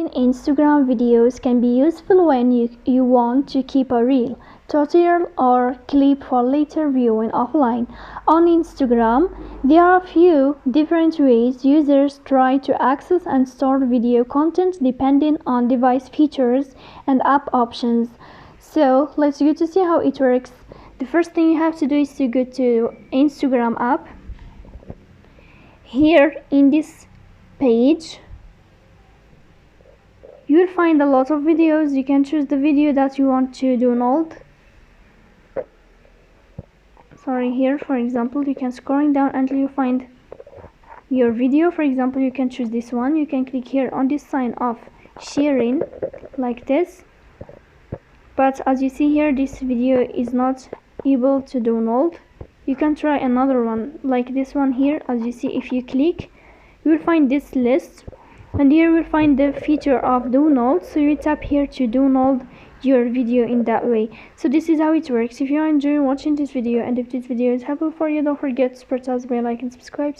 Downloading Instagram videos can be useful when you want to keep a reel, tutorial or clip for later viewing offline. On Instagram, there are a few different ways users try to access and store video content depending on device features and app options. So let's go to see how it works. The first thing you have to do is to go to Instagram app. Here in this page, you will find a lot of videos. You can choose the video that you want to download. Here, for example, you can scrolling down until you find your video. For example, you can choose this one. You can click here on this sign of sharing like this. But as you see here, this video is not able to download. You can try another one like this one here. As you see, if you click, you will find this list, and here you will find the feature of download. So you tap here to download your video in that way. So this is how it works. If you are enjoying watching this video, and if this video is helpful for you, don't forget to press the bell icon and subscribe.